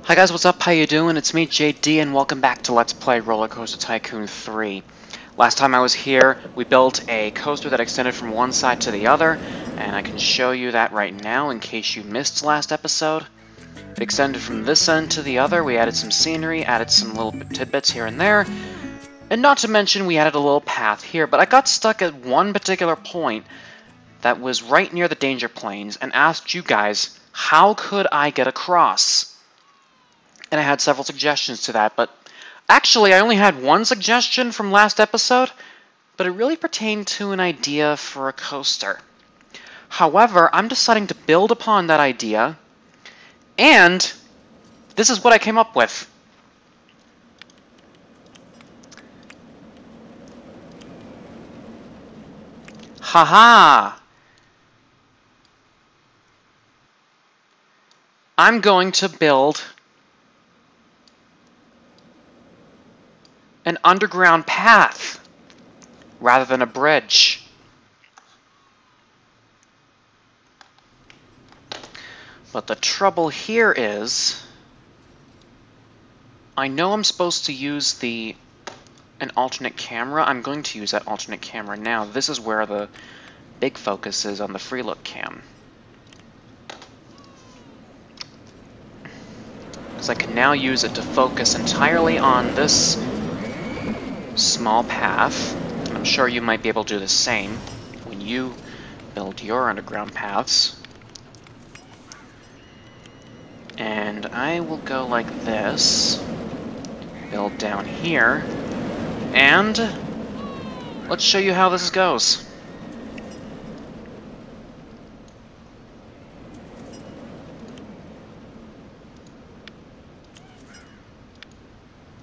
Hi guys, what's up? How you doing? It's me, J-Doe, and welcome back to Let's Play Roller Coaster Tycoon 3. Last time I was here, we built a coaster that extended from one side to the other, and I can show you that right now in case you missed last episode. It extended from this end to the other, we added some scenery, added some little tidbits here and there, and not to mention we added a little path here, but I got stuck at one particular point that was right near the danger planes and asked you guys, how could I get across? And I had several suggestions to that, but actually I only had one suggestion from last episode, but it really pertained to an idea for a coaster. However, I'm deciding to build upon that idea, and this is what I came up with. Haha! I'm going to build an underground path rather than a bridge. But the trouble here is, I know I'm supposed to use an alternate camera. I'm going to use that alternate camera now. This is where the big focus is, on the free look cam. Because I can now use it to focus entirely on this small path. I'm sure you might be able to do the same when you build your underground paths. And I will go like this, build down here, and let's show you how this goes.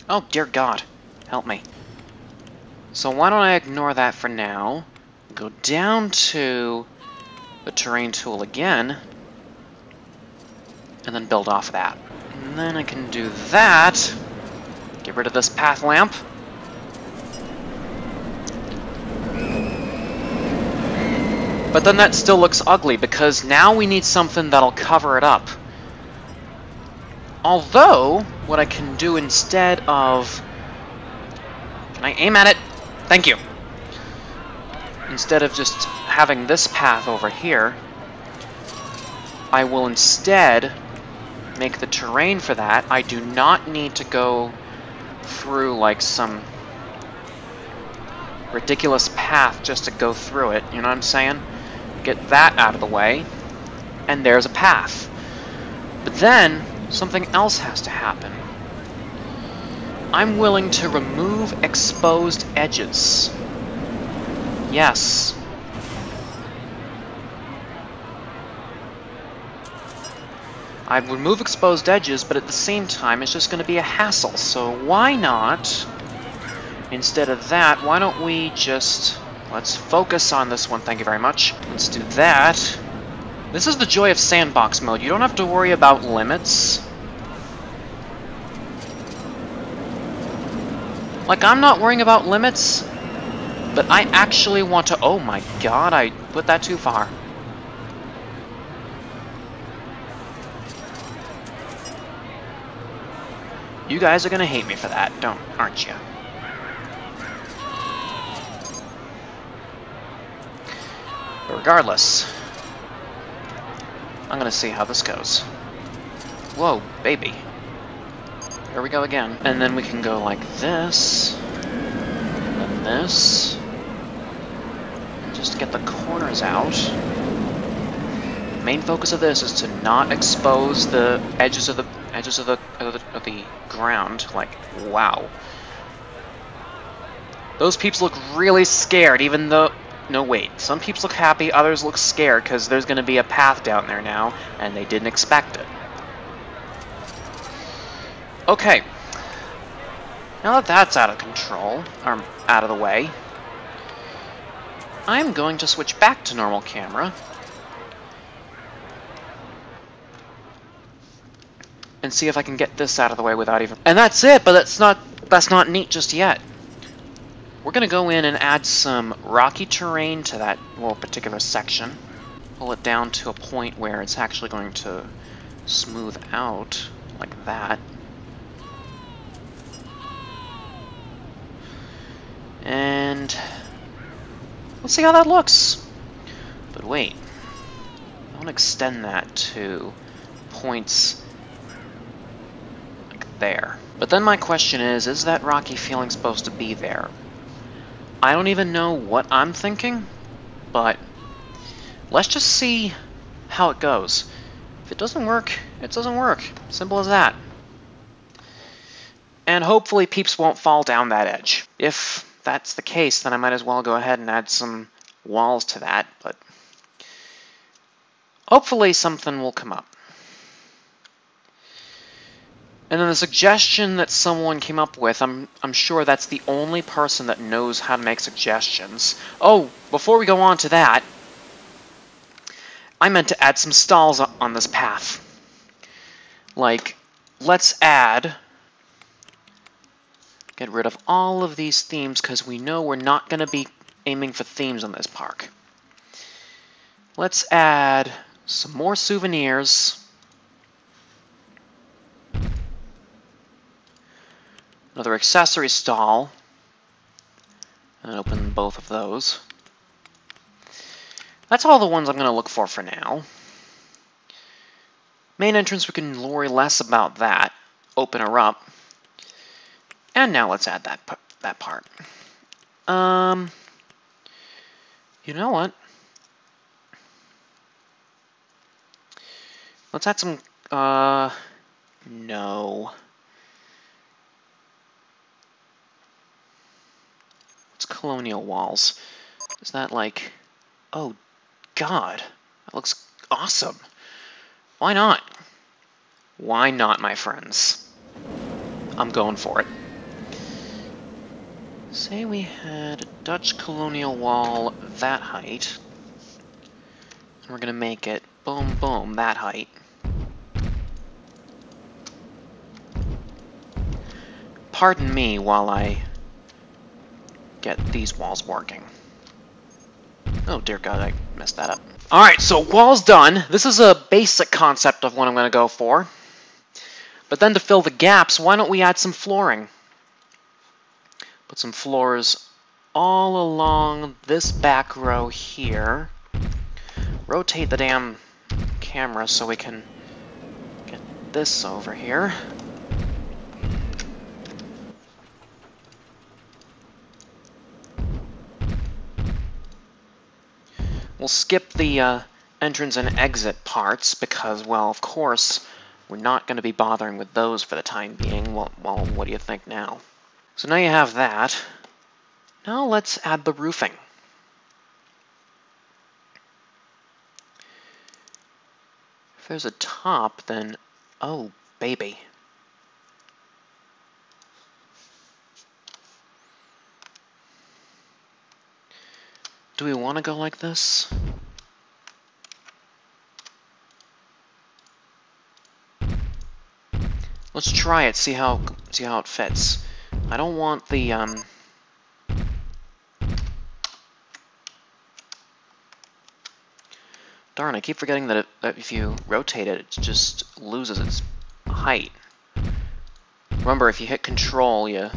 Oh dear God, help me. So why don't I ignore that for now, go down to the terrain tool again, and then build off that. And then I can do that, get rid of this path lamp, but then that still looks ugly because now we need something that'll cover it up. Although, what I can do instead of... Can I aim at it? Thank you. Instead of just having this path over here, I will instead make the terrain for that. I do not need to go through like some ridiculous path just to go through it, you know what I'm saying? Get that out of the way, and there's a path. But then, something else has to happen. I'm willing to remove exposed edges. Yes. I'd remove exposed edges, but at the same time, it's just going to be a hassle. So why not, instead of that, why don't we just... Let's focus on this one, thank you very much. Let's do that. This is the joy of Sandbox mode. You don't have to worry about limits. Like, I'm not worrying about limits, but I actually want to... Oh my God, I put that too far. You guys are gonna hate me for that, aren't you? But regardless, I'm gonna see how this goes. Whoa, baby. Here we go again. And then we can go like this, and this, and just get the corners out. The main focus of this is to not expose the edges of the ground. Like, wow. Those peeps look really scared, even though... No, wait. Some peeps look happy, others look scared, because there's going to be a path down there now, and they didn't expect it. Okay, now that that's out of control, or out of the way, I'm going to switch back to normal camera and see if I can get this out of the way without even... And that's it, but that's not neat just yet. We're going to go in and add some rocky terrain to that little particular section, pull it down to a point where it's actually going to smooth out like that. And let's see how that looks. But wait, I want to extend that to points like there. But then my question is that rocky feeling supposed to be there? I don't even know what I'm thinking, but let's just see how it goes. If it doesn't work, it doesn't work. Simple as that. And hopefully peeps won't fall down that edge. If that's the case, then I might as well go ahead and add some walls to that, but hopefully something will come up. And then the suggestion that someone came up with, I'm sure that's the only person that knows how to make suggestions. Oh, before we go on to that, I meant to add some stalls on this path. Like, let's get rid of all of these themes, because we know we're not going to be aiming for themes on this park. Let's add some more souvenirs. Another accessory stall. And open both of those. That's all the ones I'm going to look for now. Main entrance, we can worry less about that. Open her up. And now let's add that part. You know what? Let's add some, no. It's colonial walls. Is that like, oh God, that looks awesome. Why not? Why not, my friends? I'm going for it. Say we had a Dutch colonial wall that height. And we're gonna make it, boom, boom, that height. Pardon me while I get these walls working. Oh dear God, I messed that up. Alright, so walls done. This is a basic concept of what I'm gonna go for. But then to fill the gaps, why don't we add some flooring? Put some floors all along this back row here. Rotate the damn camera so we can get this over here. We'll skip the entrance and exit parts because, well, of course, we're not going to be bothering with those for the time being. Well, what do you think now? So now you have that. Now let's add the roofing. If there's a top, then... oh, baby. Do we want to go like this? Let's try it, see how it fits. I don't want the, Darn, I keep forgetting that if you rotate it, it just loses its height. Remember, if you hit Control, you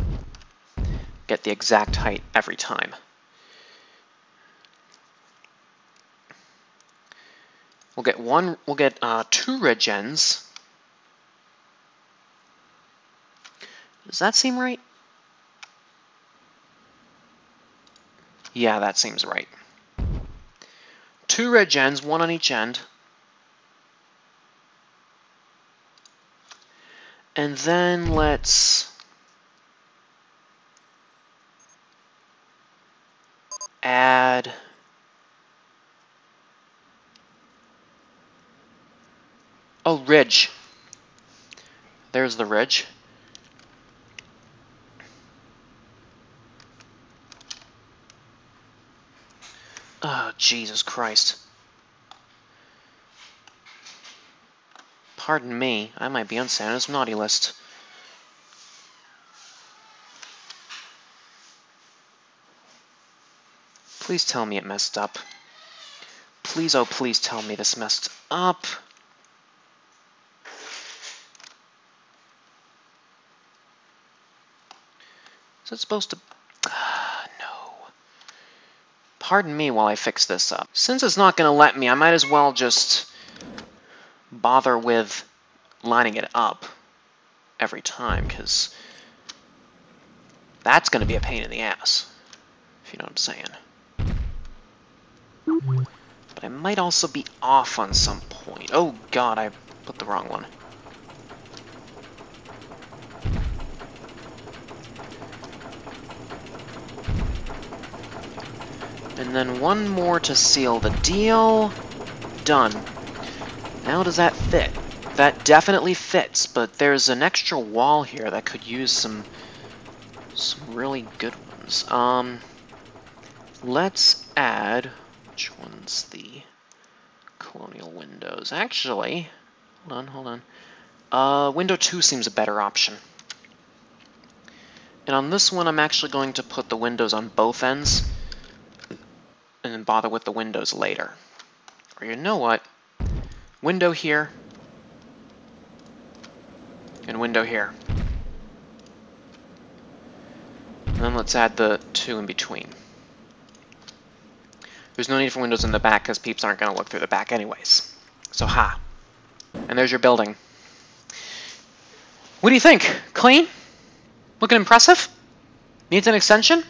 get the exact height every time. We'll get two ridge ends. Does that seem right? Yeah, that seems right. Two ridge ends, one on each end. And then let's add... oh, ridge. There's the ridge. Oh, Jesus Christ. Pardon me, I might be on Santa's naughty list. Please tell me it messed up. Please, oh please tell me this messed up. Is it supposed to... no. Pardon me while I fix this up. Since it's not going to let me, I might as well just bother with lining it up every time, because that's going to be a pain in the ass, if you know what I'm saying. But I might also be off on some point. Oh god, I put the wrong one. And then one more to seal the deal. Done. Now does that fit? That definitely fits, but there's an extra wall here that could use some really good ones. Let's add... which one's the colonial windows? Actually, hold on. Window 2 seems a better option. And on this one, I'm actually going to put the windows on both ends, and then bother with the windows later. Or you know what? Window here, and window here. And then let's add the 2 in between. There's no need for windows in the back, because peeps aren't going to look through the back anyways. So, ha. And there's your building. What do you think? Clean? Looking impressive? Needs an extension?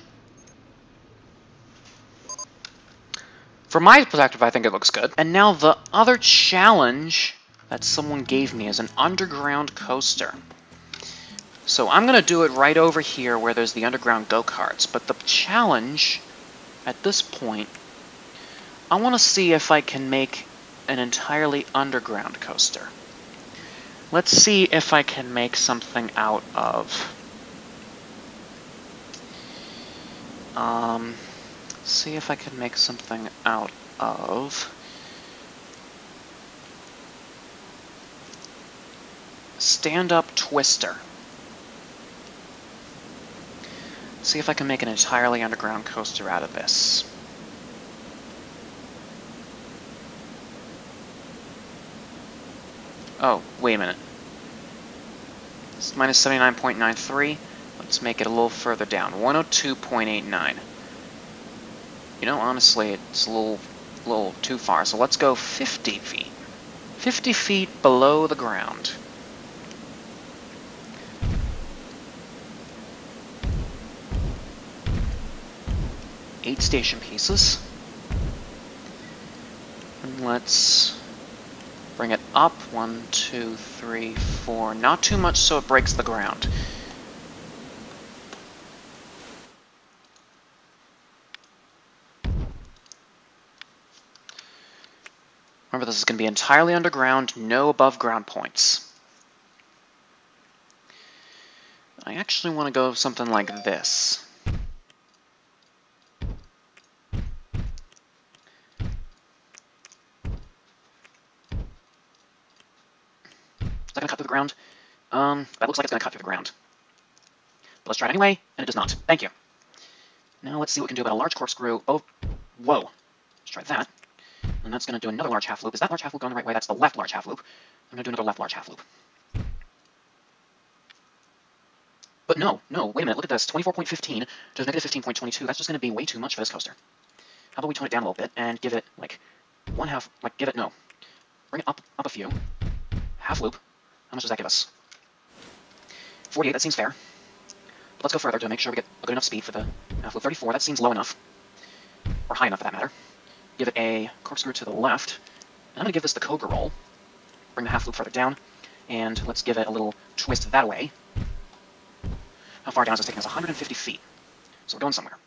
From my perspective, I think it looks good. And now the other challenge that someone gave me is an underground coaster. So I'm going to do it right over here where there's the underground go-karts. But the challenge, at this point, I want to see if I can make an entirely underground coaster. Let's see if I can make something out of... see if I can make something out of... stand-up twister. See if I can make an entirely underground coaster out of this. Oh, wait a minute. It's minus 79.93. Let's make it a little further down. 102.89. You know, honestly, it's a little too far, so let's go 50 feet. 50 feet below the ground. Eight station pieces. And let's bring it up. 1, 2, 3, 4. Not too much so it breaks the ground. Remember, this is going to be entirely underground, no above ground points. I actually want to go something like this. Is that going to cut through the ground? That looks like it's going to cut through the ground. But let's try it anyway, and it does not. Thank you. Now let's see what we can do about a large corkscrew. Oh, whoa. Let's try that. And that's going to do another large half loop. Is that large half loop going the right way? That's the left large half loop. I'm going to do another left large half loop. But no, wait a minute, look at this. 24.15 to negative 15.22. That's just going to be way too much for this coaster. How about we tone it down a little bit and give it, like, one half, like, give it, no. Bring it up a few. Half loop. How much does that give us? 48, that seems fair. But let's go further to make sure we get a good enough speed for the half loop. 34, that seems low enough. Or high enough, for that matter. Give it a corkscrew to the left. And I'm going to give this the cobra roll. Bring the half loop further down. And let's give it a little twist that way. How far down is this taking us? 150 feet. So we're going somewhere.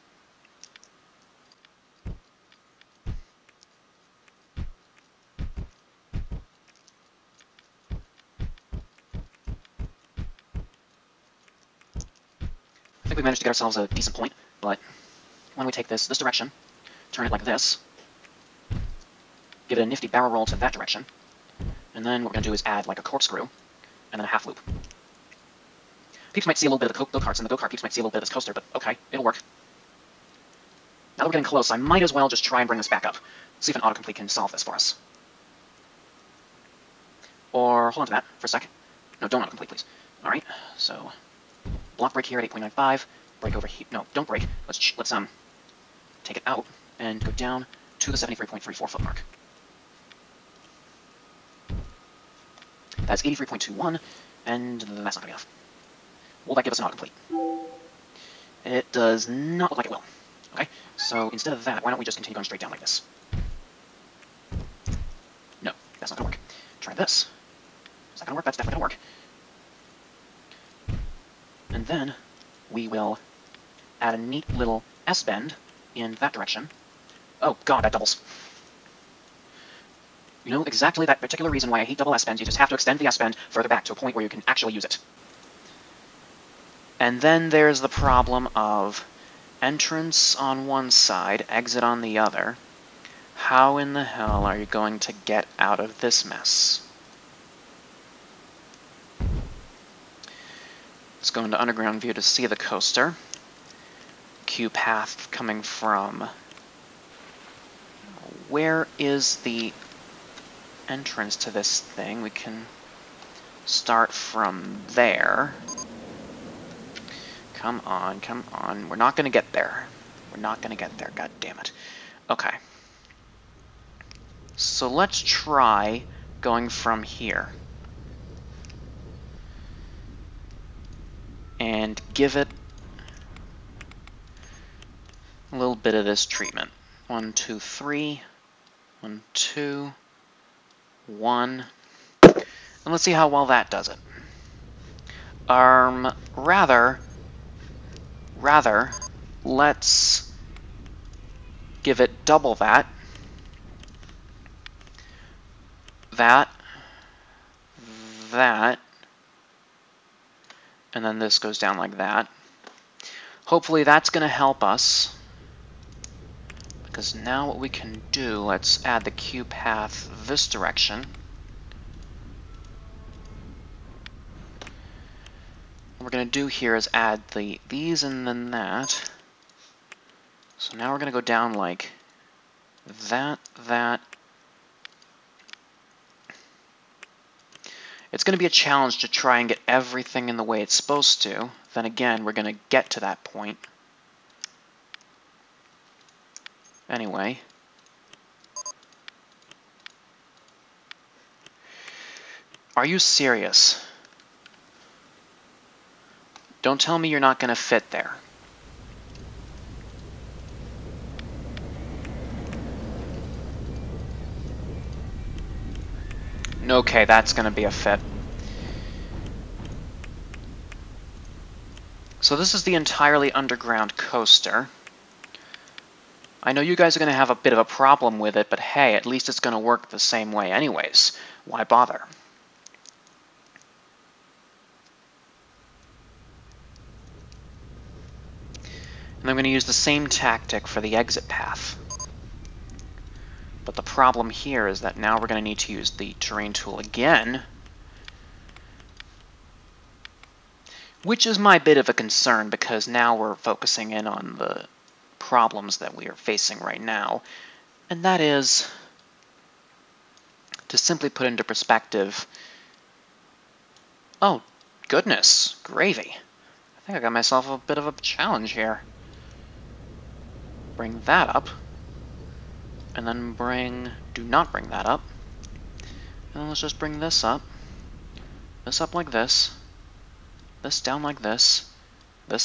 I think we managed to get ourselves a decent point, but when we take this direction, turn it like this, give it a nifty barrel roll to that direction, and then what we're going to do is add like a corkscrew, and then a half loop. Peeps might see a little bit of the go-karts, and the go-kart peeps might see a little bit of this coaster, but okay, it'll work. Now that we're getting close, I might as well just try and bring this back up. See if an autocomplete can solve this for us. Or, hold on to that for a sec. No, don't autocomplete, please. Alright, so, block break here at 8.95, break over here. No, don't break. Let's take it out and go down to the 73.34 foot mark. That's 83.21, and that's not going to be enough. Will that give us an autocomplete? It does not look like it will. Okay, so instead of that, why don't we just continue going straight down like this? No, that's not going to work. Try this. Is that going to work? That's definitely going to work. And then we will add a neat little S-bend in that direction. Oh god, that doubles. You know exactly that particular reason why I hate double S-bends. You just have to extend the S-bend further back to a point where you can actually use it. And then there's the problem of entrance on one side, exit on the other. How in the hell are you going to get out of this mess? Let's go into underground view to see the coaster. Q path coming from... Where is the entrance to this thing? We can start from there. Come on, come on. We're not going to get there. We're not going to get there, god damn it. Okay. So let's try going from here. And give it a little bit of this treatment. 1, 2, 3. 1, 2, 1. And let's see how well that does it. Rather, let's give it double that. That. And then this goes down like that. Hopefully that's going to help us. Because now what we can do, let's add the Q path this direction. What we're going to do here is add these and then that. So now we're going to go down like that. It's going to be a challenge to try and get everything in the way it's supposed to. Then again, we're going to get to that point. Anyway. Are you serious? Don't tell me you're not going to fit there. Okay, that's going to be a fit. So this is the entirely underground coaster. I know you guys are going to have a bit of a problem with it, but hey, at least it's going to work the same way anyways. Why bother? And I'm going to use the same tactic for the exit path. But the problem here is that now we're going to need to use the terrain tool again, which is my bit of a concern because now we're focusing in on the problems that we are facing right now, and that is, to simply put into perspective, oh goodness, gravy. I think I got myself a bit of a challenge here. Bring that up. And then do not bring that up. And then let's just bring this up like this down like this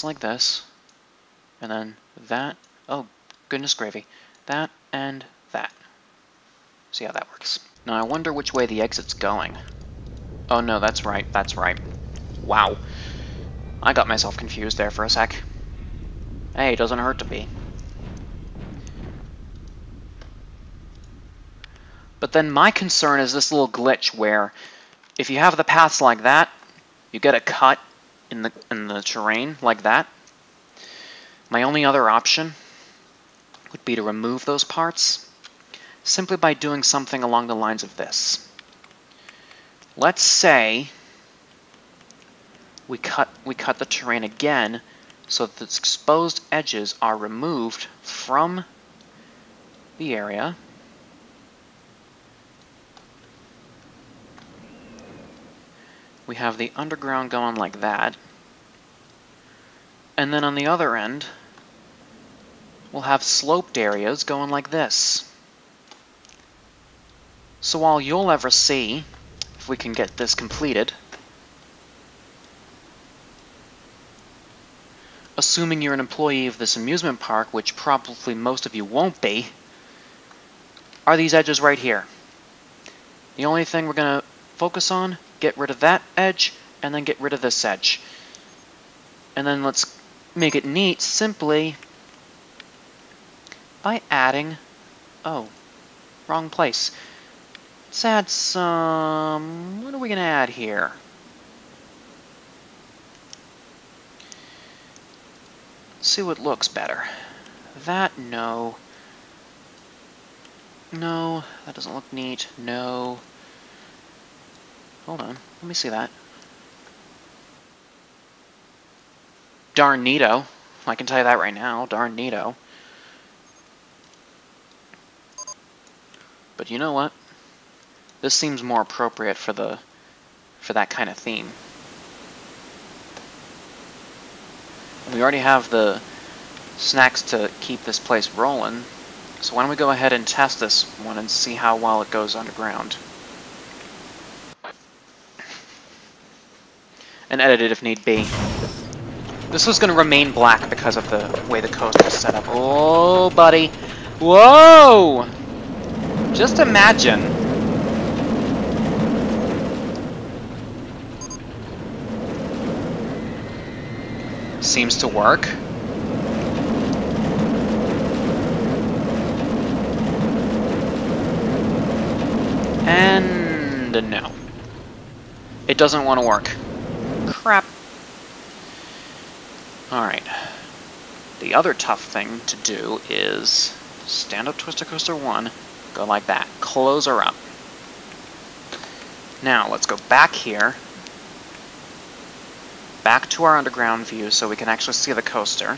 like this, and then that, oh goodness gravy, that and that. See how that works. Now I wonder which way the exit's going. Oh no, that's right. Wow. I got myself confused there for a sec. Hey, it doesn't hurt to be. But then my concern is this little glitch where if you have the paths like that, you get a cut in the terrain like that. My only other option would be to remove those parts simply by doing something along the lines of this. Let's say we cut the terrain again so that the exposed edges are removed from the area. We have the underground going like that. And then on the other end, we'll have sloped areas going like this. So all you'll ever see, if we can get this completed, assuming you're an employee of this amusement park, which probably most of you won't be, are these edges right here. The only thing we're going to focus on, get rid of that edge, and then get rid of this edge. And then let's make it neat simply by adding... Oh, wrong place. Let's add some... What are we going to add here? Let's see what looks better. That, no. No, that doesn't look neat. No. Hold on, let me see that. Darn neato. I can tell you that right now. Darn neato. But you know what? This seems more appropriate for that kind of theme. We already have the snacks to keep this place rolling, so why don't we go ahead and test this one and see how well it goes underground. And edit it if need be. This is going to remain black because of the way the coaster is set up. Oh, buddy. Whoa! Just imagine. Seems to work. And no. It doesn't want to work. Crap. Alright. The other tough thing to do is stand up Twister Coaster 1, go like that. Close her up. Now, let's go back here. Back to our underground view so we can actually see the coaster.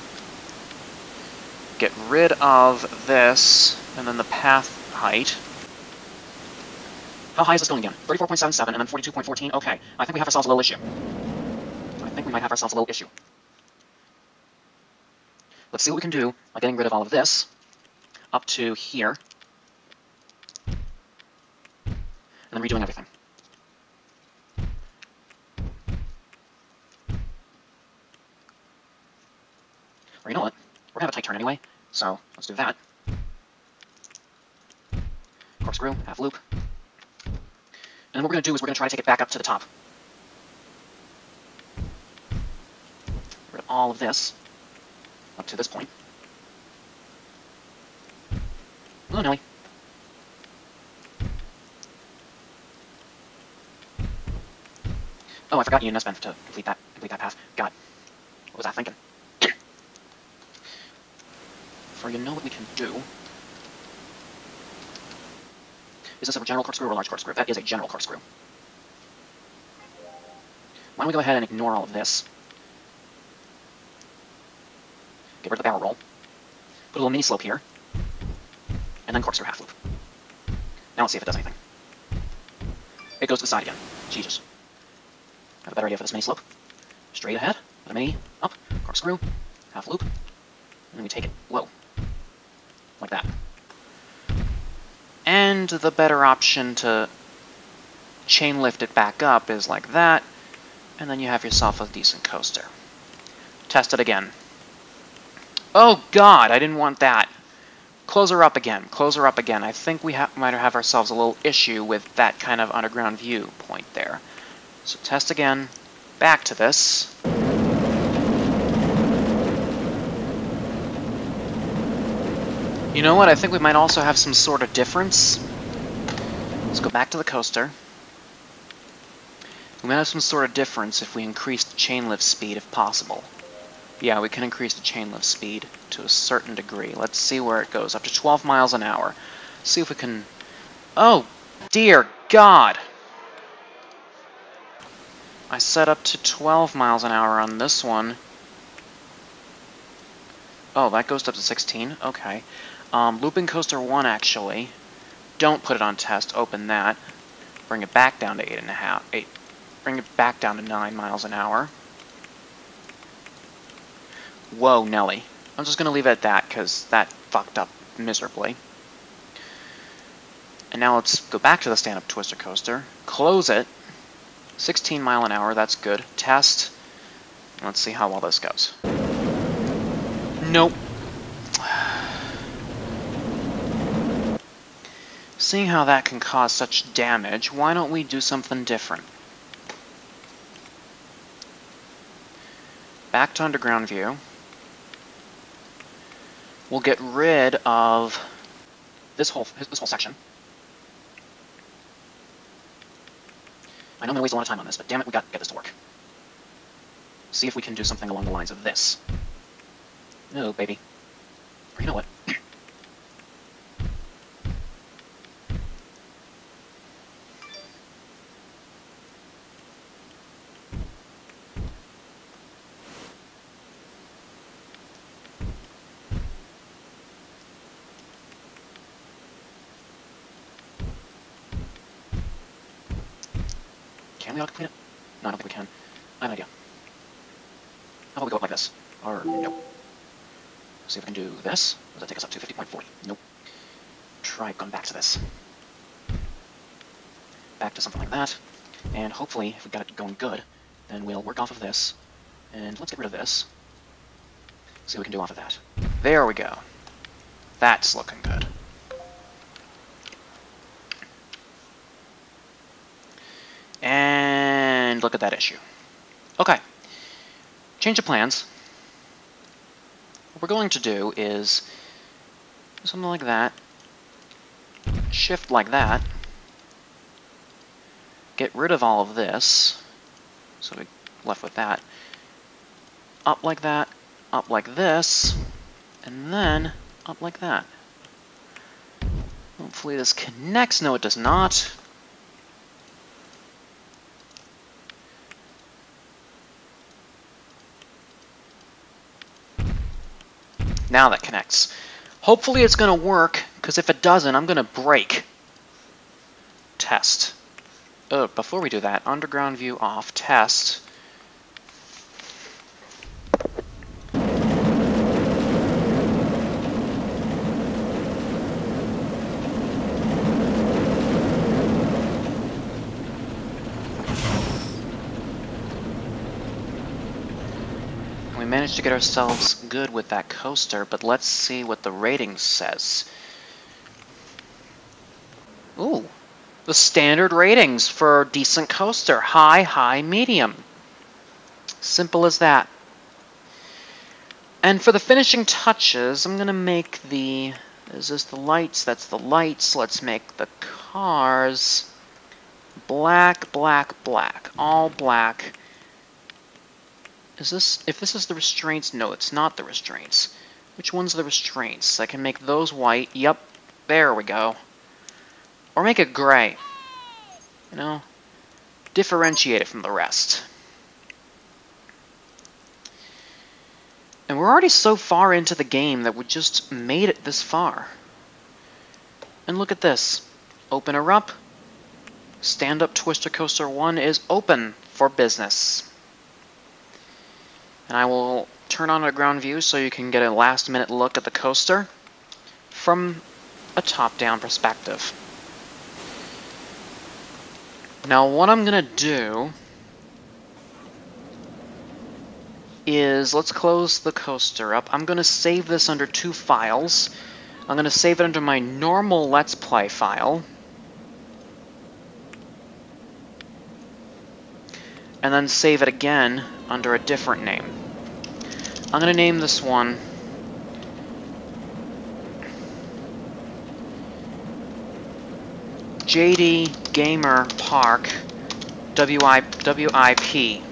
Get rid of this, and then the path height. How high is this going again? 34.77 and then 42.14? Okay, I think we have ourselves a little issue. I think we might have ourselves a little issue. Let's see what we can do by getting rid of all of this up to here. And then redoing everything. Or you know what? We're gonna have a tight turn anyway, so let's do that. Corkscrew, half loop. And then what we're gonna do is we're gonna try to take it back up to the top. Get rid of all of this up to this point. Oh, Nelly. Oh, I forgot you Nesbeth to complete that path. God, what was I thinking? For you know what we can do. Is this a general corkscrew or a large corkscrew? That is a general corkscrew. Why don't we go ahead and ignore all of this? Get rid of the barrel roll. Put a little mini slope here. And then corkscrew half loop. Now let's see if it does anything. It goes to the side again. Jesus. I have a better idea for this mini slope. Straight ahead. Put a mini up. Corkscrew. Half loop. And then we take it low. Like that. And the better option to chain lift it back up is like that. And then you have yourself a decent coaster. Test it again. Oh God, I didn't want that. Close her up again. Close her up again. I think we might have ourselves a little issue with that kind of underground view point there. So test again. Back to this. You know what? I think we might also have some sort of difference. Let's go back to the coaster. We might have some sort of difference if we increase the chain lift speed if possible. Yeah, we can increase the chain lift speed to a certain degree. Let's see where it goes. Up to 12 miles an hour. See if we can... Oh, dear God! I set up to 12 miles an hour on this one. Oh, that goes up to 16? Okay. Looping Coaster 1, actually. Don't put it on test. Open that. Bring it back down to 8. Bring it back down to 9 miles an hour. Whoa, Nelly. I'm just going to leave it at that, because that fucked up miserably. And now let's go back to the stand-up twister coaster. Close it. 16 mile an hour, that's good. Test. Let's see how well this goes. Nope. Seeing how that can cause such damage, why don't we do something different? Back to underground view. We'll get rid of this whole section. I know I'm going to waste a lot of time on this, but damn it, we got to get this to work. See if we can do something along the lines of this. No, baby. Or you know what? Can we all complete it? No, I don't think we can. I have an idea. How about we go up like this? Or, nope. See if we can do this. Does that take us up to 50.40? Nope. Try going back to this. Back to something like that. And hopefully, if we got it going good, then we'll work off of this. And let's get rid of this. See what we can do off of that. There we go. That's looking good. And look at that issue. Okay. Change of plans. What we're going to do is something like that. Shift like that. Get rid of all of this. So we're left with that. Up like that. Up like this. And then up like that. Hopefully this connects. No, it does not. Now that connects. Hopefully it's going to work, because if it doesn't, I'm going to break. Test. Oh, before we do that, underground view off. Test. We managed to get ourselves good with that coaster, but let's see what the rating says. Ooh, the standard ratings for a decent coaster. High, high, medium. Simple as that. And for the finishing touches, I'm going to make the... Is this the lights? That's the lights. Let's make the cars black, black, black. All black. Is this, if this is the restraints? No, it's not the restraints. Which one's the restraints? I can make those white. Yep, there we go. Or make it gray. You know, differentiate it from the rest. And we're already so far into the game that we just made it this far. And look at this. Open her up. Stand-up Twister Coaster 1 is open for business. And I will turn on a ground view so you can get a last-minute look at the coaster from a top-down perspective. Now, what I'm going to do is, let's close the coaster up. I'm going to save this under 2 files. I'm going to save it under my normal Let's Play file. And then save it again under a different name. I'm going to name this one JD Gamer Park WIP.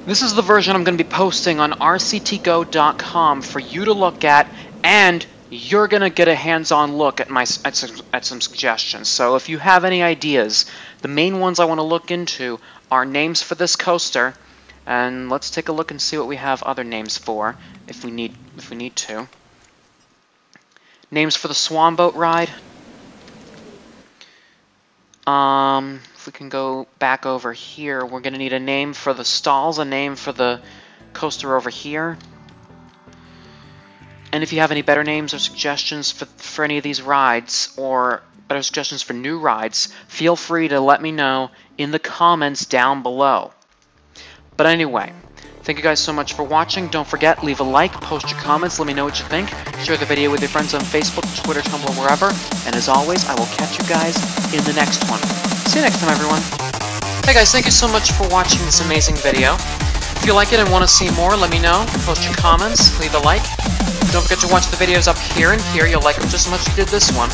This is the version I'm going to be posting on rctgo.com for you to look at, and you're going to get a hands-on look at some suggestions. So if you have any ideas, the main ones I want to look into are names for this coaster, and let's take a look and see what we have other names for if we need to. Names for the Swan Boat ride. if we can go back over here, we're going to need a name for the stalls, a name for the coaster over here. And if you have any better names or suggestions for any of these rides, or better suggestions for new rides, feel free to let me know in the comments down below. But anyway, thank you guys so much for watching. Don't forget, leave a like, post your comments, let me know what you think. Share the video with your friends on Facebook, Twitter, Tumblr, wherever. And as always, I will catch you guys in the next one. See you next time, everyone. Hey guys, thank you so much for watching this amazing video. If you like it and want to see more, let me know. Post your comments, leave a like. Don't forget to watch the videos up here and here. You'll like them just as much as you did this one.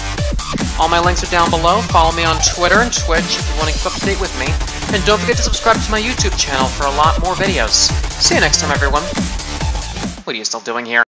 All my links are down below. Follow me on Twitter and Twitch if you want to keep up to date with me. And don't forget to subscribe to my YouTube channel for a lot more videos. See you next time, everyone. What are you still doing here?